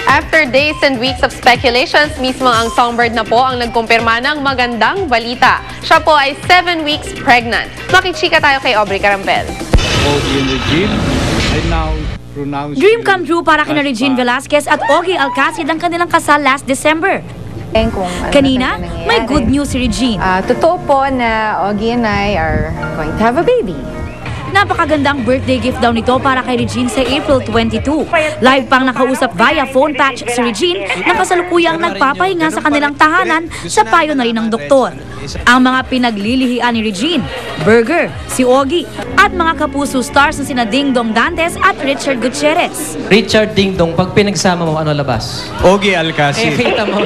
After days and weeks of speculations, mismo ang Songbird na po ang nagkumpirma ng magandang balita. Siya po ay 7 weeks pregnant. Makichika tayo kay Aubrey Carampel. Dream come true para kina Regine Velasquez at Ogie Alcacid ang kanilang kasal last December. Kanina, may good news si Regine. Totoo po na Ogie and I are going to have a baby. Napakagandang birthday gift daw nito para kay Regine sa April 22. Live pang nakausap via phone patch si Regine na kasalukuyang nagpapahinga sa kanilang tahanan sa payo na rin ng doktor. Ang mga pinaglilihian ni Regine, Burger, si Ogie, at mga kapuso stars na sina Ding Dong Dantes at Richard Gutierrez. Richard Ding Dong, pag pinagsama mo, ano labas? Ogie Alcacid. Kita mo.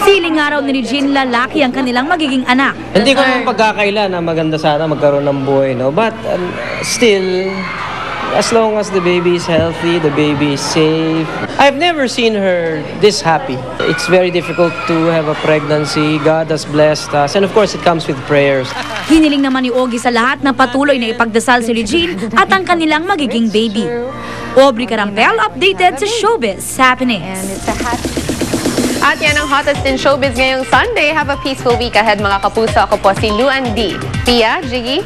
Feeling nga raw ni Regine lalaki ang kanilang magiging anak. Hindi ko naman pagkakaila na maganda sana magkaroon ng buhay, no? But still, as long as the baby is healthy, the baby is safe. I've never seen her this happy. It's very difficult to have a pregnancy. God has blessed us. And of course, it comes with prayers. Hiniling naman ni Ogie sa lahat na patuloy na ipagdasal si Regine at ang kanilang magiging baby. Aubrey Carampel, updated sa Showbiz Happenings. At yan ang hottest in showbiz ngayong Sunday. Have a peaceful week ahead mga kapuso. Ako po si Luan D. Pia, Jiggy.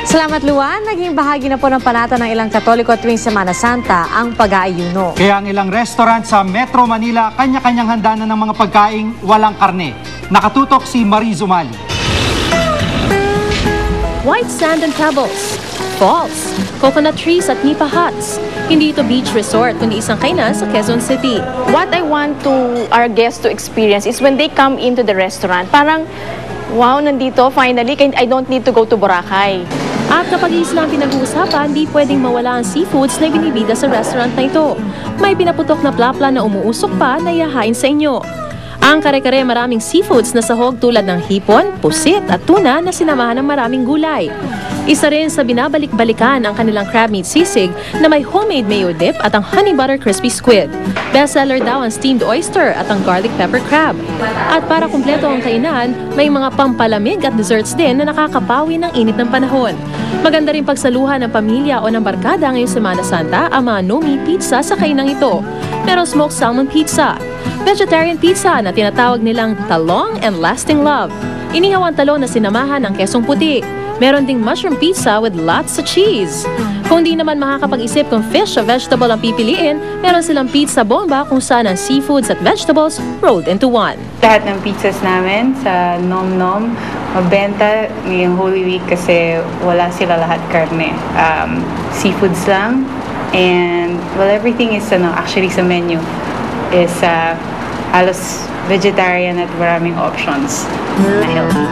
Salamat Luan. Naging bahagi na po ng panata ng ilang Katoliko tuwing Semana Santa ang pag-aayuno. Kaya ang ilang restaurant sa Metro Manila, kanya-kanyang handa na ng mga pagkaing walang karne. Nakatutok si Marie Zumali. White sand and pebbles, falls, coconut trees at nipa huts. Hindi ito beach resort, kundi isang kainan sa Quezon City. What I want to our guests to experience is when they come into the restaurant, parang, wow, nandito, finally, I don't need to go to Boracay. At kapag isla ang pinag-uusapan, di pwedeng mawala ang seafoods na binibida sa restaurant na ito. May pinaputok na plapla na umuusok pa na ihahain sa inyo. Ang kare-kare maraming seafoods na sahog tulad ng hipon, pusit at tuna na sinamahan ng maraming gulay. Isa rin sa binabalik-balikan ang kanilang crab meat sisig na may homemade mayo dip at ang honey butter crispy squid. Bestseller daw ang steamed oyster at ang garlic pepper crab. At para kumpleto ang kainan, may mga pampalamig at desserts din na nakakapawi ng init ng panahon. Maganda rin pagsaluhan ng pamilya o ng barkada ngayong Semana Santa ang mga no-meat pizza sa kainang ito. Merong smoked salmon pizza, vegetarian pizza na tinatawag nilang talong and lasting love. Inihaw ang talong na sinamahan ng kesong puti. Meron ding mushroom pizza with lots of cheese. Kung di naman makakapag-isip kung fish o vegetable ang pipiliin, meron silang pizza bomba kung saan ang seafoods at vegetables rolled into one. Lahat ng pizzas namin sa Nom Nom, mabenta ngayong Holy Week kasi wala sila lahat karne. Seafoods lang. And well, everything is actually sa menu is halos vegetarian at maraming options na healthy.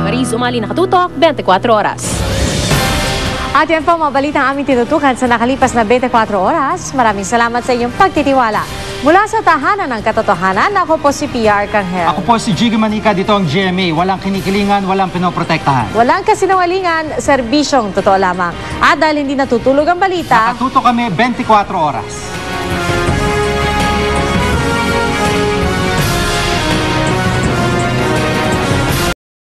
Marie Zumali, nakatutok, 24 oras. At yan po mga balita ang aming tinutukan sa nakalipas na 24 oras. Maraming salamat sa inyong pagtitiwala. Mula sa tahanan ng katotohanan, ako po si Pia Arcangel. Ako po si Jiggy Manica, dito ang GMA. Walang kinikilingan, walang pinoprotektahan. Walang kasinungalingan, serbisyong totoo lamang. At dahil hindi natutulog ang balita, nakatutok kami 24 oras.